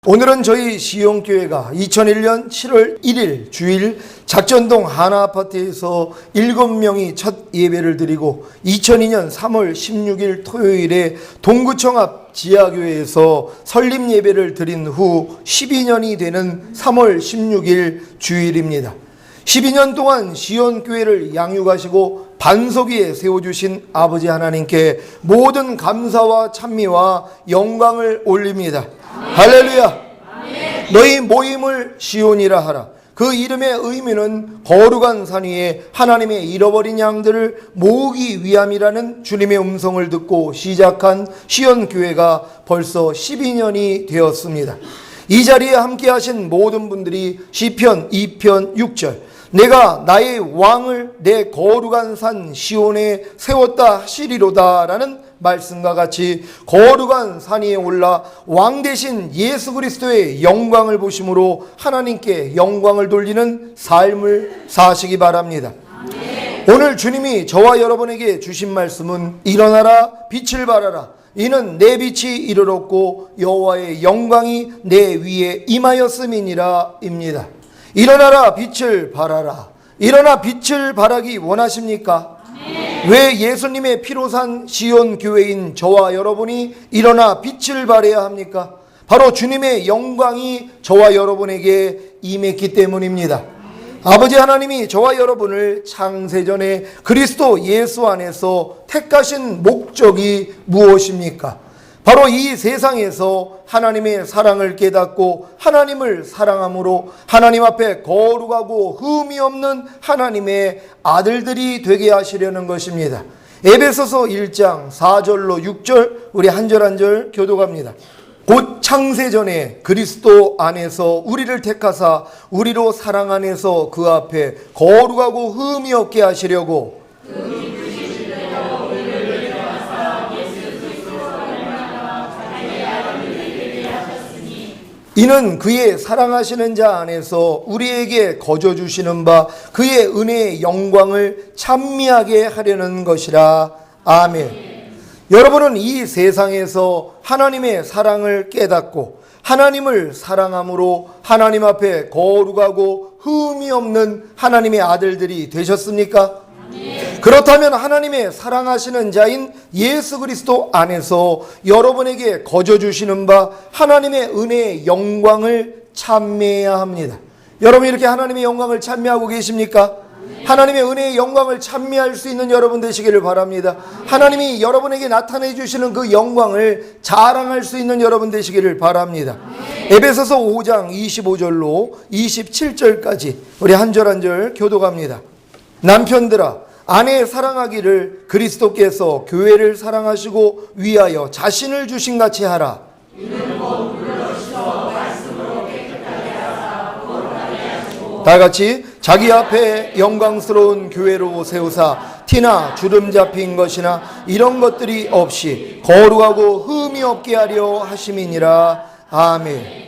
오늘은 저희 시온교회가 2001년 7월 1일 주일 작전동 하나아파트에서 7명이 첫 예배를 드리고 2002년 3월 16일 토요일에 동구청 앞 지하교회에서 설립 예배를 드린 후 12년이 되는 3월 16일 주일입니다. 12년 동안 시온교회를 양육하시고 반석 위에 세워주신 아버지 하나님께 모든 감사와 찬미와 영광을 올립니다. 할렐루야. 너희 모임을 시온이라 하라. 그 이름의 의미는 거룩한 산 위에 하나님의 잃어버린 양들을 모으기 위함이라는 주님의 음성을 듣고 시작한 시온교회가 벌써 12년이 되었습니다. 이 자리에 함께 하신 모든 분들이 시편 2편 6절 내가 나의 왕을 내 거룩한 산 시온에 세웠다 하시리로다 라는 말씀과 같이 거룩한 산 위에 올라 왕 대신 예수 그리스도의 영광을 보심으로 하나님께 영광을 돌리는 삶을 사시기 바랍니다. 오늘 주님이 저와 여러분에게 주신 말씀은 일어나라 빛을 발하라 이는 내 빛이 이르렀고 여호와의 영광이 내 위에 임하였음이니라 입니다. 일어나라 빛을 발하라. 일어나 빛을 발하기 원하십니까? 왜 예수님의 피로 산 시온 교회인 저와 여러분이 일어나 빛을 발해야 합니까? 바로 주님의 영광이 저와 여러분에게 임했기 때문입니다. 아버지 하나님이 저와 여러분을 창세전에 그리스도 예수 안에서 택하신 목적이 무엇입니까? 바로 이 세상에서 하나님의 사랑을 깨닫고 하나님을 사랑함으로 하나님 앞에 거룩하고 흠이 없는 하나님의 아들들이 되게 하시려는 것입니다. 에베소서 1장 4절로 6절 우리 한 절 한 절 교독합니다. 곧 창세전에 그리스도 안에서 우리를 택하사 우리로 사랑 안에서 그 앞에 거룩하고 흠이 없게 하시려고 이는 그의 사랑하시는 자 안에서 우리에게 거저 주시는 바 그의 은혜의 영광을 찬미하게 하려는 것이라. 아멘. 여러분은 이 세상에서 하나님의 사랑을 깨닫고 하나님을 사랑함으로 하나님 앞에 거룩하고 흠이 없는 하나님의 아들들이 되셨습니까? 그렇다면 하나님의 사랑하시는 자인 예수 그리스도 안에서 여러분에게 거저 주시는 바 하나님의 은혜의 영광을 찬미해야 합니다. 여러분 이렇게 하나님의 영광을 찬미하고 계십니까? 하나님의 은혜의 영광을 찬미할 수 있는 여러분 되시기를 바랍니다. 하나님이 여러분에게 나타내 주시는 그 영광을 자랑할 수 있는 여러분 되시기를 바랍니다. 에베소서 5장 25절로 27절까지 우리 한 절 한 절 교독합니다. 남편들아 아내 사랑하기를 그리스도께서 교회를 사랑하시고 위하여 자신을 주신 같이 하라. 다 같이 자기 앞에 영광스러운 교회로 세우사 티나 주름 잡힌 것이나 이런 것들이 없이 거룩하고 흠이 없게 하려 하심이니라. 아멘.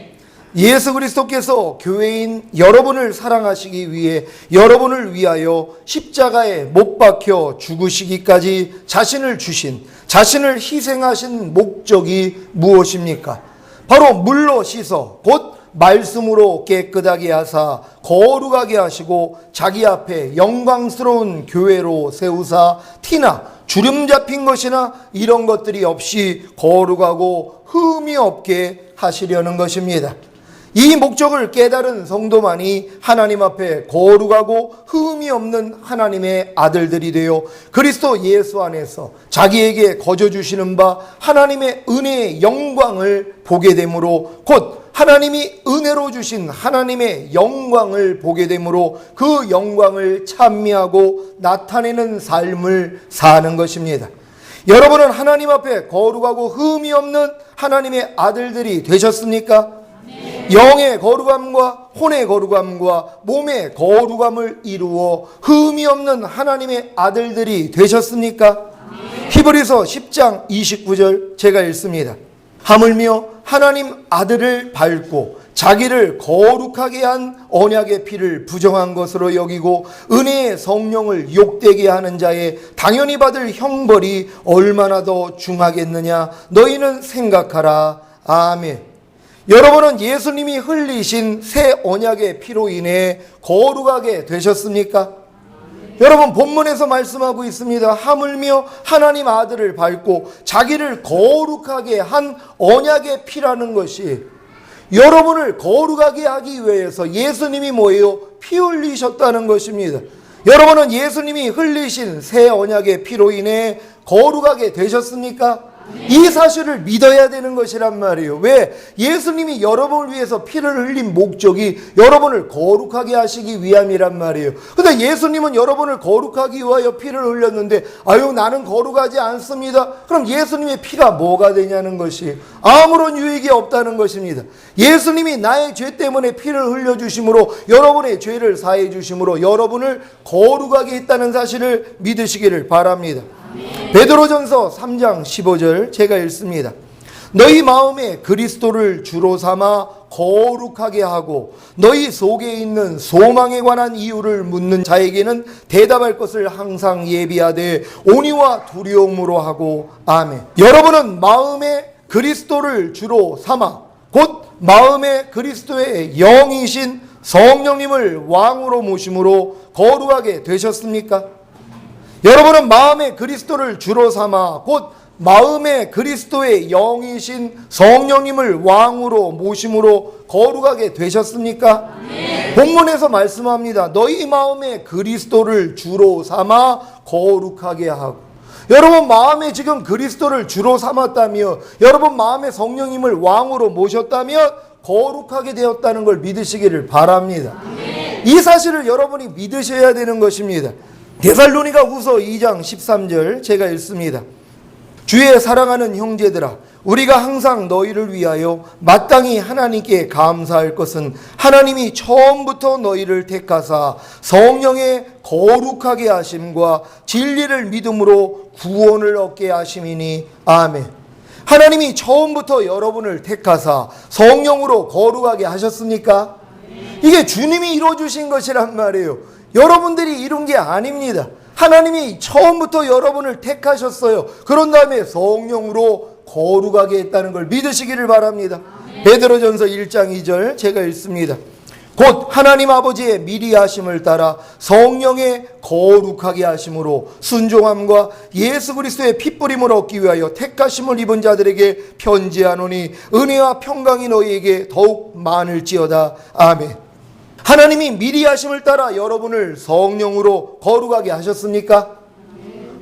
예수 그리스도께서 교회인 여러분을 사랑하시기 위해 여러분을 위하여 십자가에 못 박혀 죽으시기까지 자신을 주신, 자신을 희생하신 목적이 무엇입니까? 바로 물로 씻어 곧 말씀으로 깨끗하게 하사 거룩하게 하시고 자기 앞에 영광스러운 교회로 세우사 티나 주름 잡힌 것이나 이런 것들이 없이 거룩하고 흠이 없게 하시려는 것입니다. 이 목적을 깨달은 성도만이 하나님 앞에 거룩하고 흠이 없는 하나님의 아들들이 되어 그리스도 예수 안에서 자기에게 거저 주시는 바 하나님의 은혜의 영광을 보게 되므로 곧 하나님이 은혜로 주신 하나님의 영광을 보게 되므로 그 영광을 찬미하고 나타내는 삶을 사는 것입니다. 여러분은 하나님 앞에 거룩하고 흠이 없는 하나님의 아들들이 되셨습니까? 영의 거룩함과 혼의 거룩함과 몸의 거룩함을 이루어 흠이 없는 하나님의 아들들이 되셨습니까? 히브리서 10장 29절 제가 읽습니다. 하물며 하나님 아들을 밟고 자기를 거룩하게 한 언약의 피를 부정한 것으로 여기고 은혜의 성령을 욕되게 하는 자의 당연히 받을 형벌이 얼마나 더 중하겠느냐 너희는 생각하라. 아멘. 여러분은 예수님이 흘리신 새 언약의 피로 인해 거룩하게 되셨습니까? 여러분, 본문에서 말씀하고 있습니다. 하물며 하나님 아들을 밟고 자기를 거룩하게 한 언약의 피라는 것이 여러분을 거룩하게 하기 위해서 예수님이 뭐예요? 피 흘리셨다는 것입니다. 여러분은 예수님이 흘리신 새 언약의 피로 인해 거룩하게 되셨습니까? 이 사실을 믿어야 되는 것이란 말이에요. 왜? 예수님이 여러분을 위해서 피를 흘린 목적이 여러분을 거룩하게 하시기 위함이란 말이에요. 근데 예수님은 여러분을 거룩하기 위하여 피를 흘렸는데 아유, 나는 거룩하지 않습니다. 그럼 예수님의 피가 뭐가 되냐는 것이 아무런 유익이 없다는 것입니다. 예수님이 나의 죄 때문에 피를 흘려주심으로 여러분의 죄를 사해 주심으로 여러분을 거룩하게 했다는 사실을 믿으시기를 바랍니다. 베드로전서 3장 15절 제가 읽습니다. 너희 마음에 그리스도를 주로 삼아 거룩하게 하고 너희 속에 있는 소망에 관한 이유를 묻는 자에게는 대답할 것을 항상 예비하되 온유와 두려움으로 하고 아멘. 여러분은 마음에 그리스도를 주로 삼아 곧 마음에 그리스도의 영이신 성령님을 왕으로 모심으로 거룩하게 되셨습니까? 여러분은 마음에 그리스도를 주로 삼아 곧 마음에 그리스도의 영이신 성령님을 왕으로 모심으로 거룩하게 되셨습니까? 네. 본문에서 말씀합니다. 너희 마음에 그리스도를 주로 삼아 거룩하게 하고. 여러분 마음에 지금 그리스도를 주로 삼았다며 여러분 마음에 성령님을 왕으로 모셨다면 거룩하게 되었다는 걸 믿으시기를 바랍니다. 네. 이 사실을 여러분이 믿으셔야 되는 것입니다. 데살로니가 후서 2장 13절 제가 읽습니다. 주의 사랑하는 형제들아, 우리가 항상 너희를 위하여 마땅히 하나님께 감사할 것은 하나님이 처음부터 너희를 택하사 성령의 거룩하게 하심과 진리를 믿음으로 구원을 얻게 하심이니 아멘. 하나님이 처음부터 여러분을 택하사 성령으로 거룩하게 하셨습니까? 이게 주님이 이루어주신 것이란 말이에요. 여러분들이 이룬 게 아닙니다. 하나님이 처음부터 여러분을 택하셨어요. 그런 다음에 성령으로 거룩하게 했다는 걸 믿으시기를 바랍니다. 베드로전서 1장 2절 제가 읽습니다. 곧 하나님 아버지의 미리 하심을 따라 성령의 거룩하게 하심으로 순종함과 예수 그리스도의 핏부림을 얻기 위하여 택하심을 입은 자들에게 편지하노니 은혜와 평강이 너희에게 더욱 많을지어다. 아멘. 하나님이 미리 하심을 따라 여러분을 성령으로 거룩하게 하셨습니까?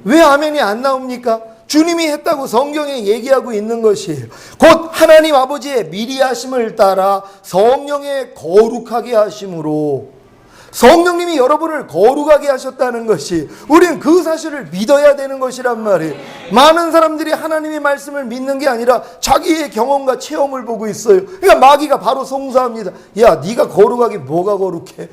왜 아멘이 안 나옵니까? 주님이 했다고 성경에 얘기하고 있는 것이에요. 곧 하나님 아버지의 미리 하심을 따라 성령의 거룩하게 하심으로 성령님이 여러분을 거룩하게 하셨다는 것이 우리는 그 사실을 믿어야 되는 것이란 말이에요. 많은 사람들이 하나님의 말씀을 믿는 게 아니라 자기의 경험과 체험을 보고 있어요. 그러니까 마귀가 바로 송사합니다. 야, 네가 거룩하게 뭐가 거룩해?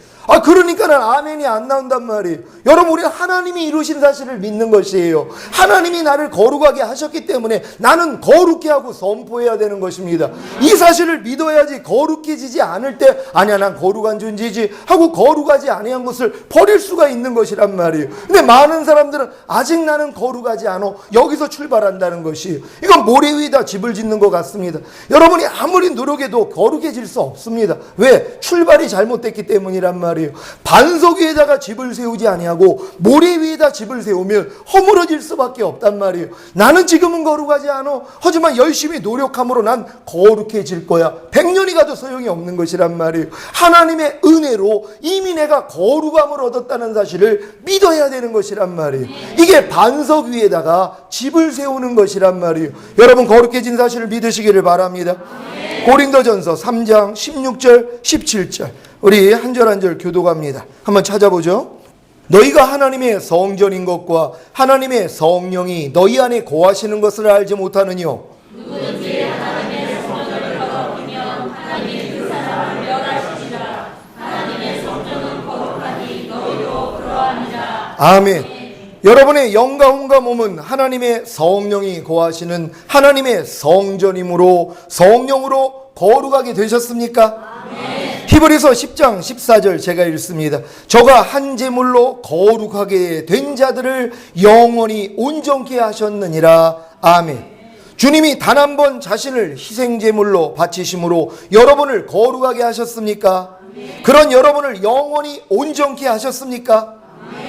그러니까는 아멘이 안 나온단 말이에요. 여러분, 우리는 하나님이 이루신 사실을 믿는 것이에요. 하나님이 나를 거룩하게 하셨기 때문에 나는 거룩해 하고 선포해야 되는 것입니다. 이 사실을 믿어야지 거룩해지지 않을 때 아니야, 난 거룩한 존재지 하고 거룩하지 아니한 것을 버릴 수가 있는 것이란 말이에요. 근데 많은 사람들은 아직 나는 거룩하지 않아. 여기서 출발한다는 것이 이건 모래 위에다 집을 짓는 것 같습니다. 여러분이 아무리 노력해도 거룩해질 수 없습니다. 왜? 출발이 잘못됐기 때문이란 말이에요. 반석 위에다가 집을 세우지 아니하고 모래 위에다 집을 세우면 허물어질 수밖에 없단 말이에요. 나는 지금은 거룩하지 않아. 하지만 열심히 노력함으로 난 거룩해질 거야. 100년이 가도 소용이 없는 것이란 말이에요. 하나님의 은혜로 이미 내가 거룩함을 얻었다는 사실을 믿어야 되는 것이란 말이에요. 이게 반석 위에다가 집을 세우는 것이란 말이에요. 여러분, 거룩해진 사실을 믿으시기를 바랍니다. 고린도전서 3장 16절 17절 우리 한 절 한 절 교독합니다. 한번 찾아보죠. 너희가 하나님의 성전인 것과 하나님의 성령이 너희 안에 거하시는 것을 알지 못하느뇨. 누구든지 하나님의 성전을 거룩하면 하나님이 그 사람을 멸하시리라. 하나님의 성전은 거룩하니 너희도 그러하니라. 아멘. 여러분의 영과 혼과 몸은 하나님의 성령이 거하시는 하나님의 성전이므로 성령으로 거룩하게 되셨습니까? 히브리서 10장 14절 제가 읽습니다. 저가 한 제물로 거룩하게 된 자들을 영원히 온전케 하셨느니라. 아멘. 주님이 단 한 번 자신을 희생제물로 바치심으로 여러분을 거룩하게 하셨습니까? 그런 여러분을 영원히 온전케 하셨습니까?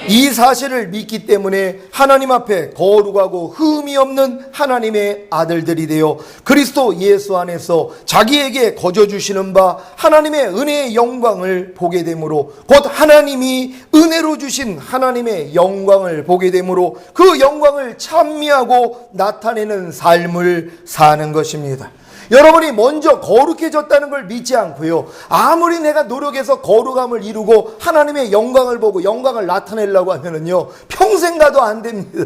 이 사실을 믿기 때문에 하나님 앞에 거룩하고 흠이 없는 하나님의 아들들이 되어 그리스도 예수 안에서 자기에게 거저 주시는 바 하나님의 은혜의 영광을 보게 되므로, 곧 하나님이 은혜로 주신 하나님의 영광을 보게 되므로 그 영광을 찬미하고 나타내는 삶을 사는 것입니다. 여러분이 먼저 거룩해졌다는 걸 믿지 않고요, 아무리 내가 노력해서 거룩함을 이루고 하나님의 영광을 보고 영광을 나타내려고 하면은요, 평생 가도 안 됩니다.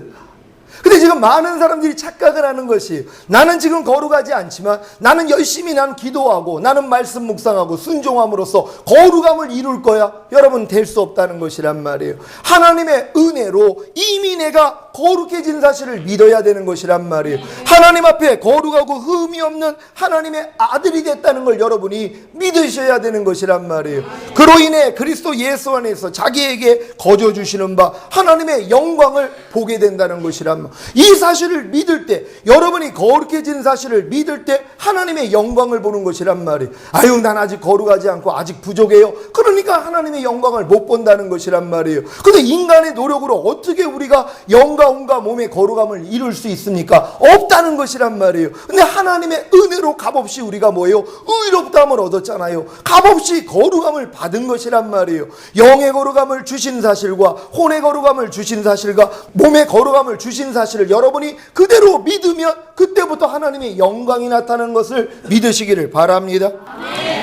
근데 지금 많은 사람들이 착각을 하는 것이, 나는 지금 거룩하지 않지만 나는 열심히 기도하고 나는 말씀 묵상하고 순종함으로써 거룩함을 이룰 거야. 여러분, 될 수 없다는 것이란 말이에요. 하나님의 은혜로 이미 내가 거룩해진 사실을 믿어야 되는 것이란 말이에요. 하나님 앞에 거룩하고 흠이 없는 하나님의 아들이 됐다는 걸 여러분이 믿으셔야 되는 것이란 말이에요. 그로 인해 그리스도 예수 안에서 자기에게 거저 주시는 바 하나님의 영광을 보게 된다는 것이란 말이에요. 이 사실을 믿을 때, 여러분이 거룩해진 사실을 믿을 때 하나님의 영광을 보는 것이란 말이에요. 아유, 난 아직 거룩하지 않고 아직 부족해요. 그러니까 하나님의 영광을 못 본다는 것이란 말이에요. 근데 인간의 노력으로 어떻게 우리가 영과 온과 몸의 거룩함을 이룰 수 있습니까? 없다는 것이란 말이에요. 근데 하나님의 은혜로 값없이 우리가 뭐예요? 의롭다함을 얻었잖아요. 값없이 거룩함을 받은 것이란 말이에요. 영의 거룩함을 주신 사실과 혼의 거룩함을 주신 사실과 몸의 거룩함을 주신 사실을 여러분이 그대로 믿으면 그때부터 하나님의 영광이 나타나는 것을 믿으시기를 바랍니다.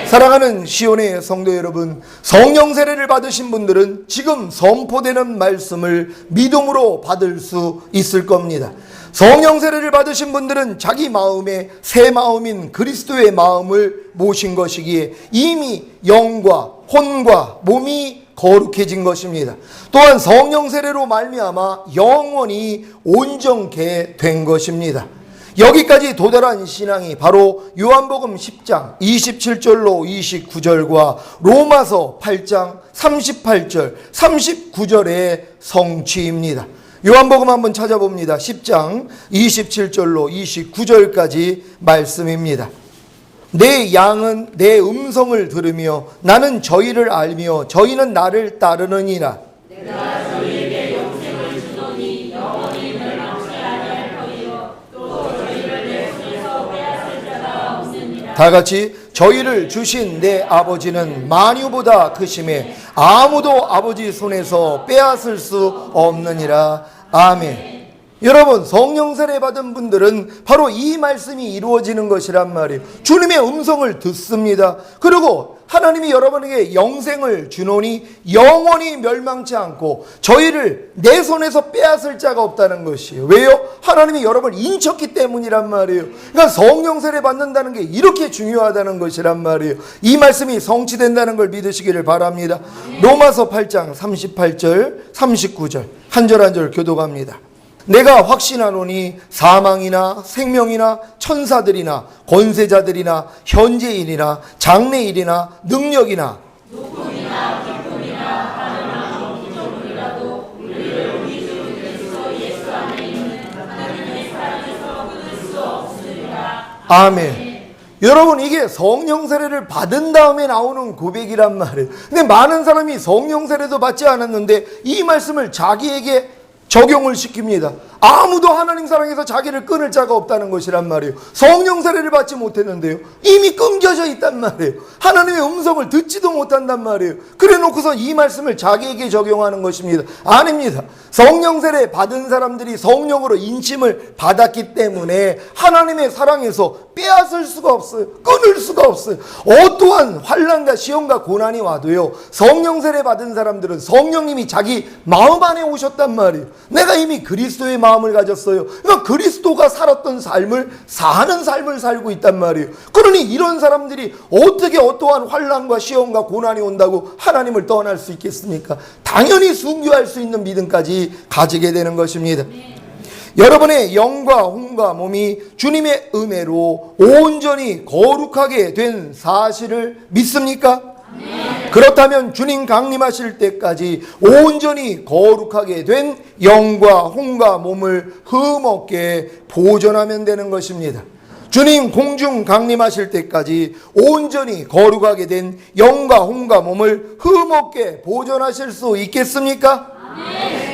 사랑하는 시온의 성도 여러분, 성령 세례를 받으신 분들은 지금 선포되는 말씀을 믿음으로 받을 수 있을 겁니다. 성령 세례를 받으신 분들은 자기 마음에 새 마음인 그리스도의 마음을 모신 것이기에 이미 영과 혼과 몸이 거룩해진 것입니다. 또한 성령 세례로 말미암아 영원히 온전케 된 것입니다. 여기까지 도달한 신앙이 바로 요한복음 10장 27절로 29절과 로마서 8장 38절 39절의 성취입니다. 요한복음 한번 찾아봅니다. 10장 27절로 29절까지 말씀입니다. 내 양은 내 음성을 들으며 나는 저희를 알며 저희는 나를 따르느니라. 내가 저희에게 영생을 주노니 영원히 멸망치 아니할 터이요 또 저희를 내 손에서 빼앗을 자가 없느니라. 다 같이, 저희를 주신 내 아버지는 만유보다 크심에 아무도 아버지 손에서 빼앗을 수 없느니라. 아멘. 여러분, 성령 세례 받은 분들은 바로 이 말씀이 이루어지는 것이란 말이에요. 주님의 음성을 듣습니다. 그리고 하나님이 여러분에게 영생을 주노니 영원히 멸망치 않고 저희를 내 손에서 빼앗을 자가 없다는 것이에요. 왜요? 하나님이 여러분을 인쳤기 때문이란 말이에요. 그러니까 성령 세례 받는다는 게 이렇게 중요하다는 것이란 말이에요. 이 말씀이 성취된다는 걸 믿으시기를 바랍니다. 로마서 8장 38절 39절 한 절 한 절 교독합니다. 내가 확신하노니 사망이나 생명이나 천사들이나 권세자들이나 현재일이나 장래일이나 능력이나 누구이나 기쁨이나 가능한 기적이라도 우리를 우리 주 그리스도 예수 안에 있는 하나님의 사랑에서 끊을 수 없으리라. 아멘. 여러분, 이게 성령 세례를 받은 다음에 나오는 고백이란 말이에요. 근데 많은 사람이 성령 세례도 받지 않았는데 이 말씀을 자기에게 적용을 시킵니다. 아무도 하나님 사랑에서 자기를 끊을 자가 없다는 것이란 말이에요. 성령 세례를 받지 못했는데요, 이미 끊겨져 있단 말이에요. 하나님의 음성을 듣지도 못한단 말이에요. 그래 놓고서 이 말씀을 자기에게 적용하는 것입니다. 아닙니다. 성령 세례 받은 사람들이 성령으로 인침을 받았기 때문에 하나님의 사랑에서 빼앗을 수가 없어요. 끊을 수가 없어요. 어떠한 환난과 시험과 고난이 와도요, 성령 세례 받은 사람들은 성령님이 자기 마음 안에 오셨단 말이에요. 내가 이미 그리스도의 마음을 가졌어요. 그러니까 그리스도가 살았던 삶을 사는 삶을 살고 있단 말이에요. 그러니 이런 사람들이 어떻게 어떠한 환난과 시험과 고난이 온다고 하나님을 떠날 수 있겠습니까? 당연히 순교할 수 있는 믿음까지 가지게 되는 것입니다. 여러분의 영과 혼과 몸이 주님의 은혜로 온전히 거룩하게 된 사실을 믿습니까? 그렇다면 주님 강림하실 때까지 온전히 거룩하게 된 영과 혼과 몸을 흠없게 보존하면 되는 것입니다. 주님 공중 강림하실 때까지 온전히 거룩하게 된 영과 혼과 몸을 흠없게 보존하실 수 있겠습니까?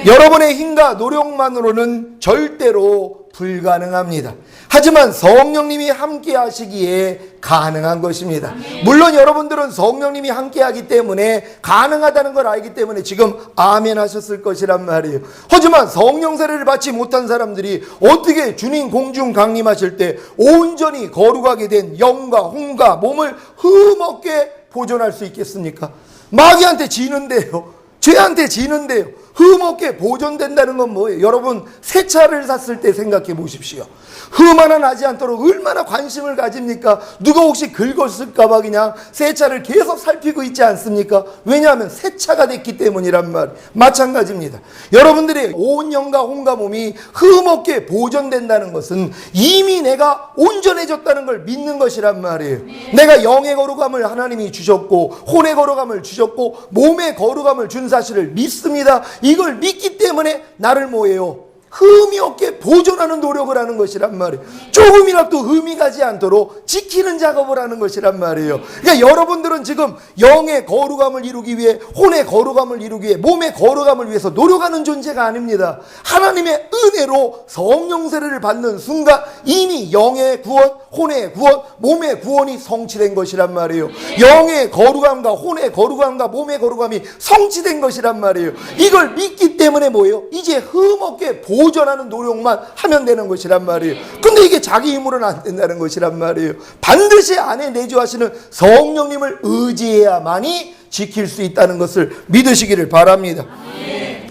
여러분의 힘과 노력만으로는 절대로 불가능합니다. 하지만 성령님이 함께 하시기에 가능한 것입니다. 물론 여러분들은 성령님이 함께 하기 때문에 가능하다는 걸 알기 때문에 지금 아멘 하셨을 것이란 말이에요. 하지만 성령 세례를 받지 못한 사람들이 어떻게 주님 공중 강림하실 때 온전히 거룩하게 된 영과 혼과 몸을 흠없게 보존할 수 있겠습니까? 마귀한테 지는데요, 죄한테 지는데요, 흠없게 보존된다는 건 뭐예요? 여러분 새 차를 샀을 때 생각해 보십시오. 흠 하나 나지 않도록 얼마나 관심을 가집니까? 누가 혹시 긁었을까 봐 그냥 새 차를 계속 살피고 있지 않습니까? 왜냐하면 새 차가 됐기 때문이란 말. 마찬가지입니다. 여러분들의 온 영과 혼과 몸이 흠없게 보존된다는 것은 이미 내가 온전해졌다는 걸 믿는 것이란 말이에요. 내가 영의 거룩함을 하나님이 주셨고 혼의 거룩함을 주셨고 몸의 거룩함을 준 사실을 믿습니다. 이걸 믿기 때문에 나를 뭐예요? 흠이 없게 보존하는 노력을 하는 것이란 말이에요. 조금이라도 흠이 가지 않도록 지키는 작업을 하는 것이란 말이에요. 그러니까 여러분들은 지금 영의 거룩함을 이루기 위해, 혼의 거룩함을 이루기 위해, 몸의 거룩함을 위해서 노력하는 존재가 아닙니다. 하나님의 은혜로 성령 세례를 받는 순간 이미 영의 구원, 혼의 구원, 몸의 구원이 성취된 것이란 말이에요. 영의 거룩함과 혼의 거룩함과 몸의 거룩함이 성취된 것이란 말이에요. 이걸 믿기 때문에 뭐예요? 이제 흠없게 보존하는 노력만 하면 되는 것이란 말이에요. 근데 이게 자기 힘으로는 안 된다는 것이란 말이에요. 반드시 안에 내주하시는 성령님을 의지해야만이 지킬 수 있다는 것을 믿으시기를 바랍니다.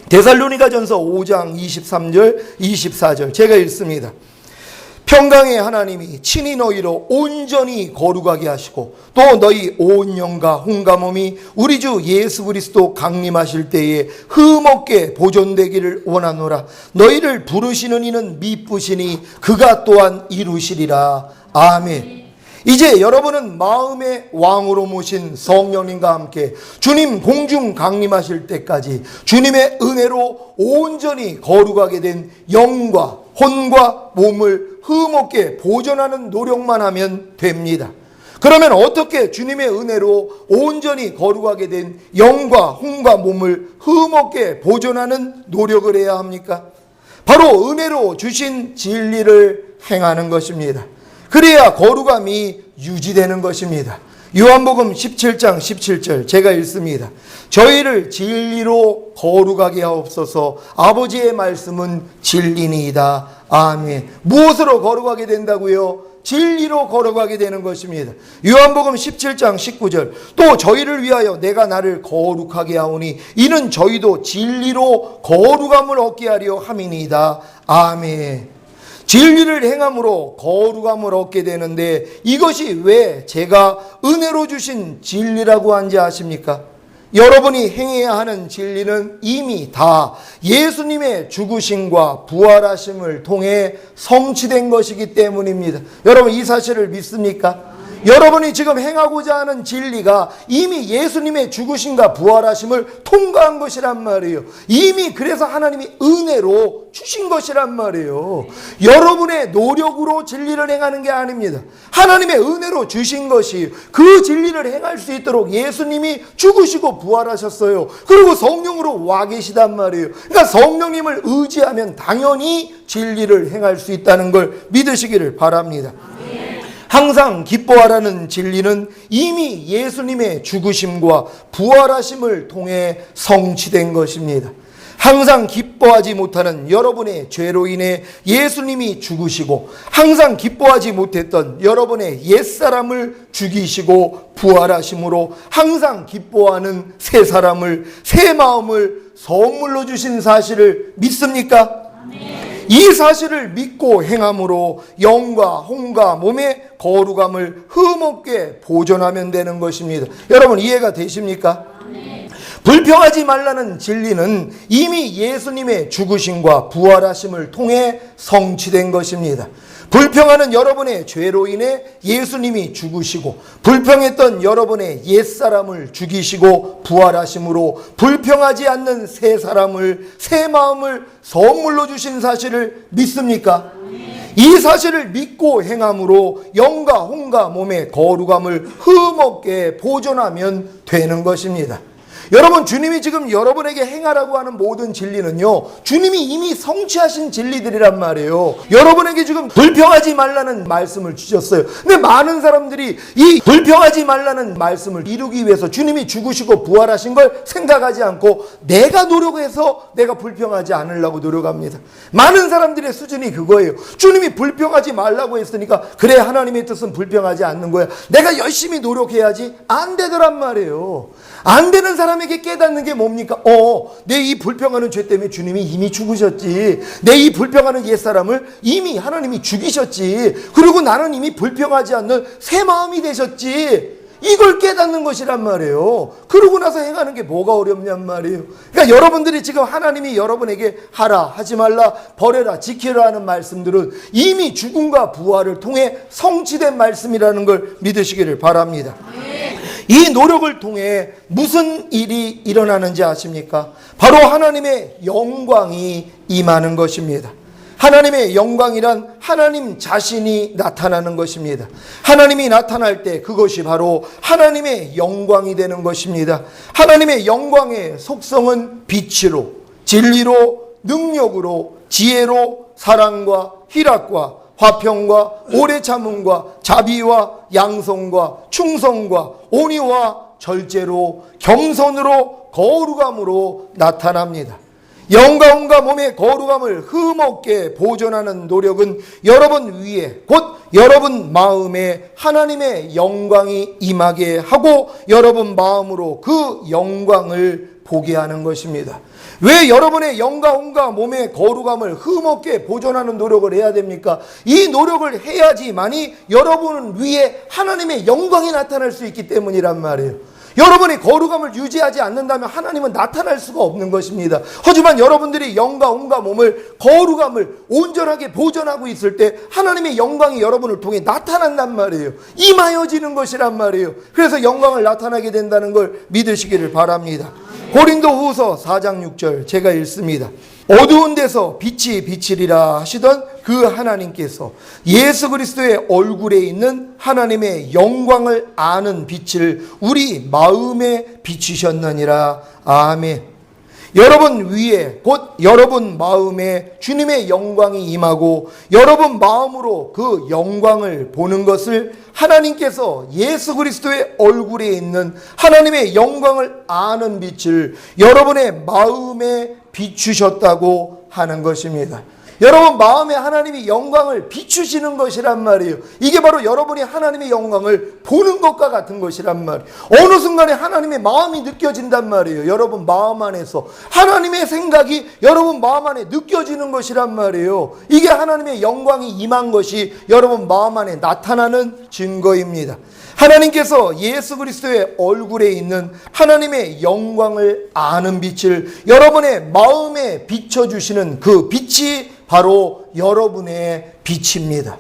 데살로니가전서 5장 23절 24절 제가 읽습니다. 평강의 하나님이 친히 너희로 온전히 거룩하게 하시고 또 너희 온 영과 혼과 몸이 우리 주 예수 그리스도 강림하실 때에 흠없게 보존되기를 원하노라. 너희를 부르시는 이는 미쁘시니 그가 또한 이루시리라. 아멘. 이제 여러분은 마음의 왕으로 모신 성령님과 함께 주님 공중 강림하실 때까지 주님의 은혜로 온전히 거룩하게 된 영과 혼과 몸을 흠없게 보존하는 노력만 하면 됩니다. 그러면 어떻게 주님의 은혜로 온전히 거룩하게 된 영과 혼과 몸을 흠없게 보존하는 노력을 해야 합니까? 바로 은혜로 주신 진리를 행하는 것입니다. 그래야 거룩함이 유지되는 것입니다. 요한복음 17장 17절 제가 읽습니다. 저희를 진리로 거룩하게 하옵소서. 아버지의 말씀은 진리니이다. 아멘. 무엇으로 거룩하게 된다고요? 진리로 거룩하게 되는 것입니다. 요한복음 17장 19절 또 저희를 위하여 내가 나를 거룩하게 하오니 이는 저희도 진리로 거룩함을 얻게 하려 함이니이다. 아멘. 진리를 행함으로 거룩함을 얻게 되는데 이것이 왜 제가 은혜로 주신 진리라고 한지 아십니까? 여러분이 행해야 하는 진리는 이미 다 예수님의 죽으심과 부활하심을 통해 성취된 것이기 때문입니다. 여러분 이 사실을 믿습니까? 여러분이 지금 행하고자 하는 진리가 이미 예수님의 죽으심과 부활하심을 통과한 것이란 말이에요. 이미 그래서 하나님이 은혜로 주신 것이란 말이에요. 여러분의 노력으로 진리를 행하는 게 아닙니다. 하나님의 은혜로 주신 것이 그 진리를 행할 수 있도록 예수님이 죽으시고 부활하셨어요. 그리고 성령으로 와 계시단 말이에요. 그러니까 성령님을 의지하면 당연히 진리를 행할 수 있다는 걸 믿으시기를 바랍니다. 항상 기뻐하라는 진리는 이미 예수님의 죽으심과 부활하심을 통해 성취된 것입니다. 항상 기뻐하지 못하는 여러분의 죄로 인해 예수님이 죽으시고 항상 기뻐하지 못했던 여러분의 옛사람을 죽이시고 부활하심으로 항상 기뻐하는 새 사람을, 새 마음을 선물로 주신 사실을 믿습니까? 이 사실을 믿고 행함으로 영과 혼과 몸의 거룩함을 흠없게 보존하면 되는 것입니다. 여러분 이해가 되십니까? 불평하지 말라는 진리는 이미 예수님의 죽으심과 부활하심을 통해 성취된 것입니다. 불평하는 여러분의 죄로 인해 예수님이 죽으시고 불평했던 여러분의 옛사람을 죽이시고 부활하심으로 불평하지 않는 새 사람을, 새 마음을 선물로 주신 사실을 믿습니까? 이 사실을 믿고 행함으로 영과 혼과 몸의 거룩함을 흠없게 보존하면 되는 것입니다. 여러분, 주님이 지금 여러분에게 행하라고 하는 모든 진리는요, 주님이 이미 성취하신 진리들이란 말이에요. 여러분에게 지금 불평하지 말라는 말씀을 주셨어요. 근데 많은 사람들이 이 불평하지 말라는 말씀을 이루기 위해서 주님이 죽으시고 부활하신 걸 생각하지 않고 내가 노력해서 내가 불평하지 않으려고 노력합니다. 많은 사람들의 수준이 그거예요. 주님이 불평하지 말라고 했으니까 그래, 하나님의 뜻은 불평하지 않는 거야. 내가 열심히 노력해야지. 안 되더란 말이에요. 안 되는 사람에게 깨닫는 게 뭡니까? 내 이 불평하는 죄 때문에 주님이 이미 죽으셨지. 내 이 불평하는 옛사람을 이미 하나님이 죽이셨지. 그리고 나는 이미 불평하지 않는 새 마음이 되셨지. 이걸 깨닫는 것이란 말이에요. 그러고 나서 행하는 게 뭐가 어렵냔 말이에요. 그러니까 여러분들이 지금 하나님이 여러분에게 하라, 하지 말라, 버려라, 지키라 하는 말씀들은 이미 죽음과 부활을 통해 성취된 말씀이라는 걸 믿으시기를 바랍니다. 이 노력을 통해 무슨 일이 일어나는지 아십니까? 바로 하나님의 영광이 임하는 것입니다. 하나님의 영광이란 하나님 자신이 나타나는 것입니다. 하나님이 나타날 때 그것이 바로 하나님의 영광이 되는 것입니다. 하나님의 영광의 속성은 빛으로, 진리로, 능력으로, 지혜로, 사랑과 희락과 화평과 오래 참음과 자비와 양성과 충성과 온유와 절제로, 겸손으로, 거룩함으로 나타납니다. 영과 혼과 몸의 거룩함을 흠없게 보존하는 노력은 여러분 위에, 곧 여러분 마음에 하나님의 영광이 임하게 하고 여러분 마음으로 그 영광을 보게 하는 것입니다. 왜 여러분의 영과 혼과 몸의 거룩함을 흠없게 보존하는 노력을 해야 됩니까? 이 노력을 해야지만이 여러분 위에 하나님의 영광이 나타날 수 있기 때문이란 말이에요. 여러분이 거룩함을 유지하지 않는다면 하나님은 나타날 수가 없는 것입니다. 하지만 여러분들이 영과 혼과 몸을, 거룩함을 온전하게 보존하고 있을 때 하나님의 영광이 여러분을 통해 나타난단 말이에요. 임하여지는 것이란 말이에요. 그래서 영광을 나타나게 된다는 걸 믿으시기를 바랍니다. 고린도후서 4장 6절 제가 읽습니다. 어두운 데서 빛이 비치리라 하시던 그 하나님께서 예수 그리스도의 얼굴에 있는 하나님의 영광을 아는 빛을 우리 마음에 비추셨느니라. 아멘. 여러분 위에, 곧 여러분 마음에 주님의 영광이 임하고 여러분 마음으로 그 영광을 보는 것을 하나님께서 예수 그리스도의 얼굴에 있는 하나님의 영광을 아는 빛을 여러분의 마음에 비추셨다고 하는 것입니다. 여러분 마음에 하나님이 영광을 비추시는 것이란 말이에요. 이게 바로 여러분이 하나님의 영광을 보는 것과 같은 것이란 말이에요. 어느 순간에 하나님의 마음이 느껴진단 말이에요. 여러분 마음 안에서 하나님의 생각이 여러분 마음 안에 느껴지는 것이란 말이에요. 이게 하나님의 영광이 임한 것이 여러분 마음 안에 나타나는 증거입니다. 하나님께서 예수 그리스도의 얼굴에 있는 하나님의 영광을 아는 빛을 여러분의 마음에 비춰주시는 그 빛이 바로 여러분의 빛입니다.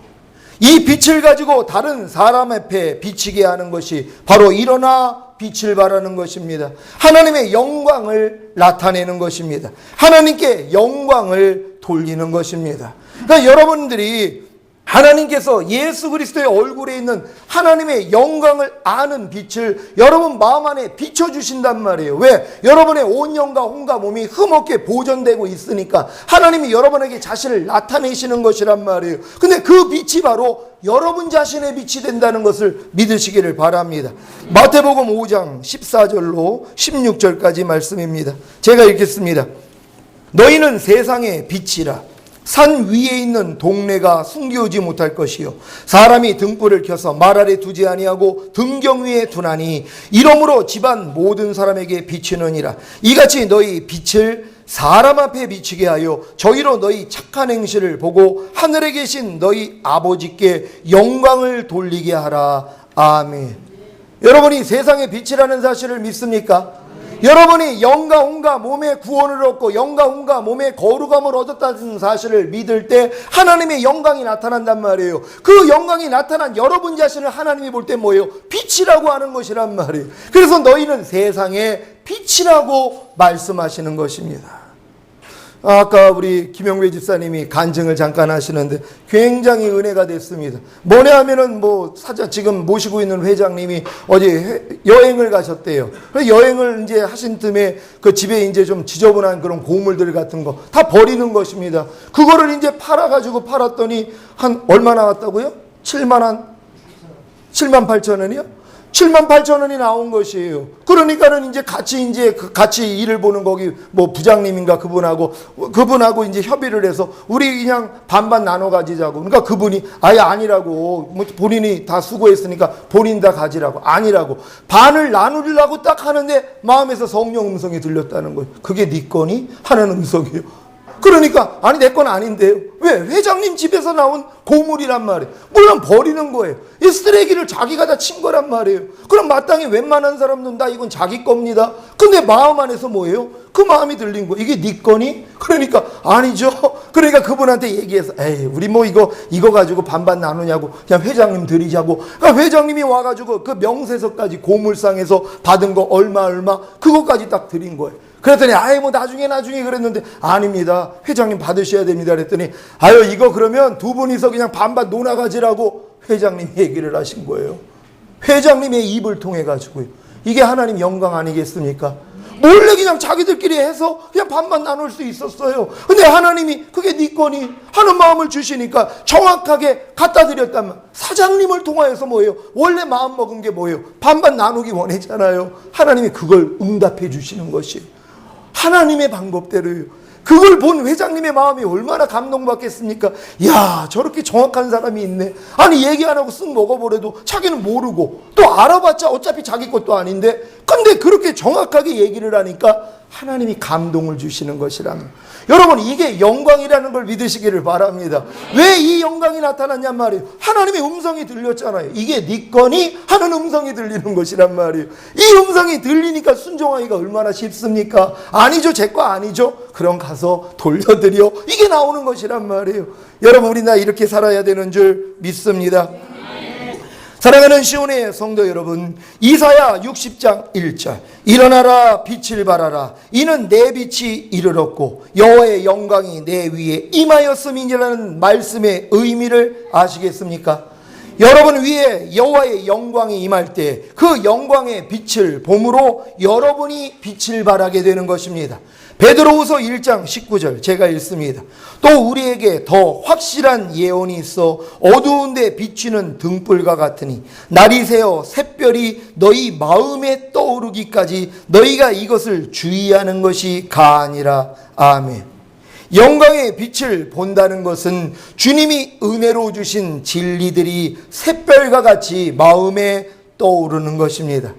이 빛을 가지고 다른 사람 앞에 비치게 하는 것이 바로 일어나 빛을 발하는 것입니다. 하나님의 영광을 나타내는 것입니다. 하나님께 영광을 돌리는 것입니다. 그러니까 여러분들이 하나님께서 예수 그리스도의 얼굴에 있는 하나님의 영광을 아는 빛을 여러분 마음 안에 비춰주신단 말이에요. 왜? 여러분의 온 영과 혼과 몸이 흠없게 보존되고 있으니까 하나님이 여러분에게 자신을 나타내시는 것이란 말이에요. 근데 그 빛이 바로 여러분 자신의 빛이 된다는 것을 믿으시기를 바랍니다. 마태복음 5장 14절로 16절까지 말씀입니다. 제가 읽겠습니다. 너희는 세상의 빛이라. 산 위에 있는 동네가 숨기우지 못할 것이요 사람이 등불을 켜서 말 아래 두지 아니하고 등경 위에 두나니 이러므로 집안 모든 사람에게 비치느니라. 이같이 너희 빛을 사람 앞에 비치게 하여 저희로 너희 착한 행실을 보고 하늘에 계신 너희 아버지께 영광을 돌리게 하라. 아멘. 여러분이 세상의 빛이라는 사실을 믿습니까? 여러분이 영과 혼과 몸의 구원을 얻고 영과 혼과 몸의 거룩함을 얻었다는 사실을 믿을 때 하나님의 영광이 나타난단 말이에요. 그 영광이 나타난 여러분 자신을 하나님이 볼 때 뭐예요? 빛이라고 하는 것이란 말이에요. 그래서 너희는 세상의 빛이라고 말씀하시는 것입니다. 아까 우리 김영배 집사님이 간증을 잠깐 하시는데 굉장히 은혜가 됐습니다. 뭐냐 하면은 지금 모시고 있는 회장님이 어제 여행을 가셨대요. 여행을 이제 하신 틈에 그 집에 이제 좀 지저분한 그런 고물들 같은 거 다 버리는 것입니다. 그거를 이제 팔았더니 한 얼마 나왔다고요? 7만 8천 원이요? 7만 8천 원이 나온 것이에요. 그러니까는 이제 같이 일을 보는 거기 부장님인가 그분하고 이제 협의를 해서 우리 그냥 반반 나눠 가지자고. 그러니까 그분이 아예 아니라고. 본인이 다 수고했으니까 본인 다 가지라고. 아니라고. 반을 나누려고 딱 하는데 마음에서 성령 음성이 들렸다는 거예요. 그게 네 거니? 하는 음성이에요. 그러니까 아니 내 건 아닌데요. 왜? 회장님 집에서 나온 고물이란 말이에요. 물론 버리는 거예요. 이 쓰레기를 자기가 다 친 거란 말이에요. 그럼 마땅히 웬만한 사람들은 다 이건 자기 겁니다. 근데 마음 안에서 뭐예요? 그 마음이 들린 거예요. 이게 네 거니? 그러니까 아니죠. 그러니까 그분한테 얘기해서 에이 우리 이거 가지고 반반 나누냐고 그냥 회장님 드리자고. 그러니까 회장님이 와가지고 그 명세서까지 고물상에서 받은 거 얼마 그거까지 딱 드린 거예요. 그랬더니 나중에 그랬는데 아닙니다. 회장님 받으셔야 됩니다. 그랬더니 이거 그러면 두 분이서 그냥 반반 논아가지라고 회장님이 얘기를 하신 거예요. 회장님의 입을 통해 가지고요. 이게 하나님 영광 아니겠습니까? 몰래 그냥 자기들끼리 해서 그냥 반반 나눌 수 있었어요. 근데 하나님이 그게 네 거니 하는 마음을 주시니까 정확하게 갖다 드렸단 말. 사장님을 통하여서 뭐예요? 원래 마음 먹은 게 뭐예요? 반반 나누기 원했잖아요. 하나님이 그걸 응답해 주시는 것이 하나님의 방법대로요. 그걸 본 회장님의 마음이 얼마나 감동받겠습니까? 야, 저렇게 정확한 사람이 있네. 아니 얘기 안 하고 쓱 먹어버려도 자기는 모르고 또 알아봤자 어차피 자기 것도 아닌데 근데 그렇게 정확하게 얘기를 하니까 하나님이 감동을 주시는 것이라면 여러분 이게 영광이라는 걸 믿으시기를 바랍니다. 왜 이 영광이 나타났냔 말이에요. 하나님의 음성이 들렸잖아요. 이게 네 거니? 하는 음성이 들리는 것이란 말이에요. 이 음성이 들리니까 순종하기가 얼마나 쉽습니까? 아니죠. 제 거 아니죠. 그럼 가서 돌려드려. 이게 나오는 것이란 말이에요. 여러분 우리 나 이렇게 살아야 되는 줄 믿습니다. 사랑하는 시온의 성도 여러분, 이사야 60장 1절 일어나라 빛을 발하라 이는 내 빛이 이르렀고 여호와의 영광이 내 위에 임하였음이라는 말씀의 의미를 아시겠습니까? 여러분 위에 여호와의 영광이 임할 때 그 영광의 빛을 봄으로 여러분이 빛을 발하게 되는 것입니다. 베드로후서 1장 19절 제가 읽습니다. 또 우리에게 더 확실한 예언이 있어 어두운 데 비추는 등불과 같으니 날이 새어 샛별이 너희 마음에 떠오르기까지 너희가 이것을 주의하는 것이 가아니라. 아멘. 영광의 빛을 본다는 것은 주님이 은혜로 주신 진리들이 샛별과 같이 마음에 떠오르는 것입니다.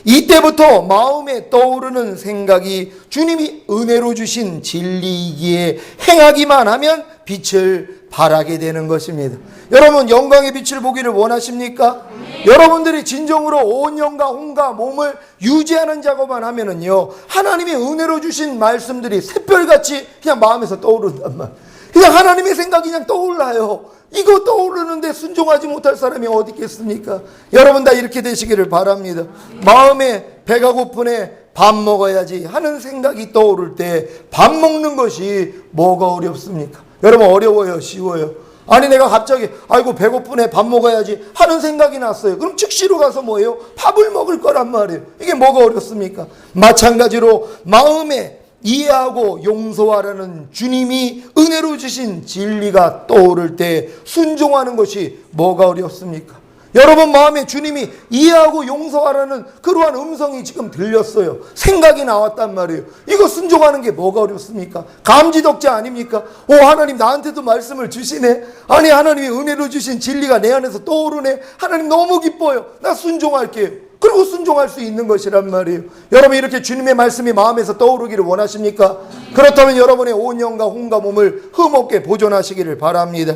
이때부터 마음에 떠오르는 생각이 주님이 은혜로 주신 진리이기에 행하기만 하면 빛을 발하게 되는 것입니다. 여러분 영광의 빛을 보기를 원하십니까? 여러분들이 진정으로 온 영과 혼과 몸을 유지하는 작업만 하면은요 하나님이 은혜로 주신 말씀들이 샛별같이 그냥 마음에서 떠오른단 말이에요. 그냥 하나님의 생각이 그냥 떠올라요. 이거 떠오르는데 순종하지 못할 사람이 어디 있겠습니까? 여러분 다 이렇게 되시기를 바랍니다. 마음에 배가 고프네 밥 먹어야지 하는 생각이 떠오를 때 밥 먹는 것이 뭐가 어렵습니까? 여러분 어려워요? 쉬워요? 아니 내가 갑자기 아이고 배고프네 밥 먹어야지 하는 생각이 났어요. 그럼 즉시로 가서 뭐예요? 밥을 먹을 거란 말이에요. 이게 뭐가 어렵습니까? 마찬가지로 마음에 이해하고 용서하라는 주님이 은혜로 주신 진리가 떠오를 때 순종하는 것이 뭐가 어렵습니까? 여러분 마음에 주님이 이해하고 용서하라는 그러한 음성이 지금 들렸어요. 생각이 나왔단 말이에요. 이거 순종하는 게 뭐가 어렵습니까? 감지덕자 아닙니까? 하나님 나한테도 말씀을 주시네. 아니 하나님이 은혜로 주신 진리가 내 안에서 떠오르네. 하나님 너무 기뻐요. 나 순종할게요. 그리고 순종할 수 있는 것이란 말이에요. 여러분 이렇게 주님의 말씀이 마음에서 떠오르기를 원하십니까? 그렇다면 여러분의 온 영과 혼과 몸을 흠없게 보존하시기를 바랍니다.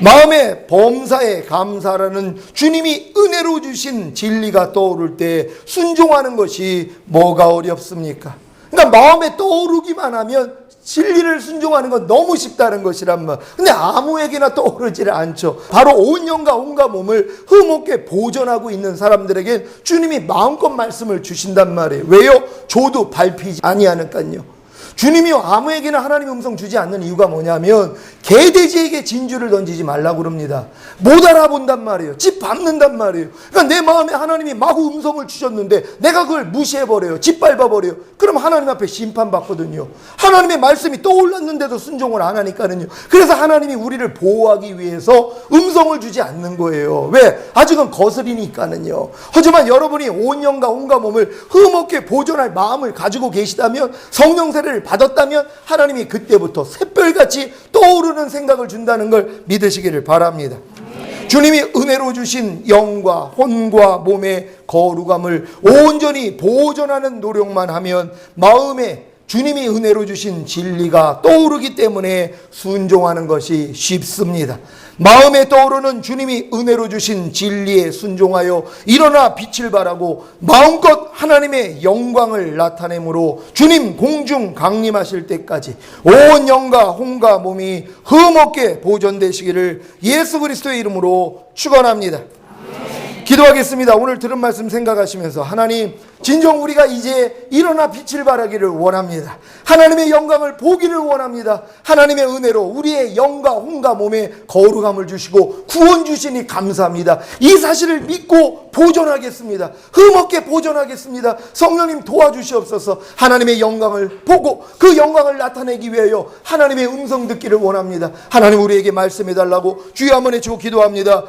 마음의 범사에 감사라는 주님이 은혜로 주신 진리가 떠오를 때 순종하는 것이 뭐가 어렵습니까? 그러니까 마음에 떠오르기만 하면 진리를 순종하는 건 너무 쉽다는 것이란 말. 근데 아무에게나 떠오르지를 않죠. 바로 온 영과 온갖 몸을 흠없게 보존하고 있는 사람들에게 주님이 마음껏 말씀을 주신단 말이에요. 왜요? 줘도 밟히지 아니하니까요. 주님이 아무에게나 하나님의 음성 주지 않는 이유가 뭐냐면 개돼지에게 진주를 던지지 말라고 그럽니다. 못 알아본단 말이에요. 집 밟는단 말이에요. 그러니까 내 마음에 하나님이 마구 음성을 주셨는데 내가 그걸 무시해버려요. 집 밟아버려요. 그럼 하나님 앞에 심판받거든요. 하나님의 말씀이 떠올랐는데도 순종을 안 하니까는요. 그래서 하나님이 우리를 보호하기 위해서 음성을 주지 않는 거예요. 왜? 아직은 거스리니까는요. 하지만 여러분이 온 영과 온갖 몸을 흠없게 보존할 마음을 가지고 계시다면, 성령 세례를 받았다면 하나님이 그때부터 샛별같이 떠오르는 생각을 준다는 걸 믿으시기를 바랍니다. 주님이 은혜로 주신 영과 혼과 몸의 거룩함을 온전히 보존하는 노력만 하면 마음에 주님이 은혜로 주신 진리가 떠오르기 때문에 순종하는 것이 쉽습니다. 마음에 떠오르는 주님이 은혜로 주신 진리에 순종하여 일어나 빛을 발하고 마음껏 하나님의 영광을 나타내므로 주님 공중 강림하실 때까지 온 영과 혼과 몸이 흠없게 보존되시기를 예수 그리스도의 이름으로 축원합니다. 기도하겠습니다. 오늘 들은 말씀 생각하시면서 하나님, 진정 우리가 이제 일어나 빛을 발하기를 원합니다. 하나님의 영광을 보기를 원합니다. 하나님의 은혜로 우리의 영과 혼과 몸에 거룩함을 주시고 구원 주시니 감사합니다. 이 사실을 믿고 보존하겠습니다. 흠없게 보존하겠습니다. 성령님 도와주시옵소서. 하나님의 영광을 보고 그 영광을 나타내기 위하여 하나님의 음성 듣기를 원합니다. 하나님 우리에게 말씀해달라고 주여 한번 외치고 기도합니다.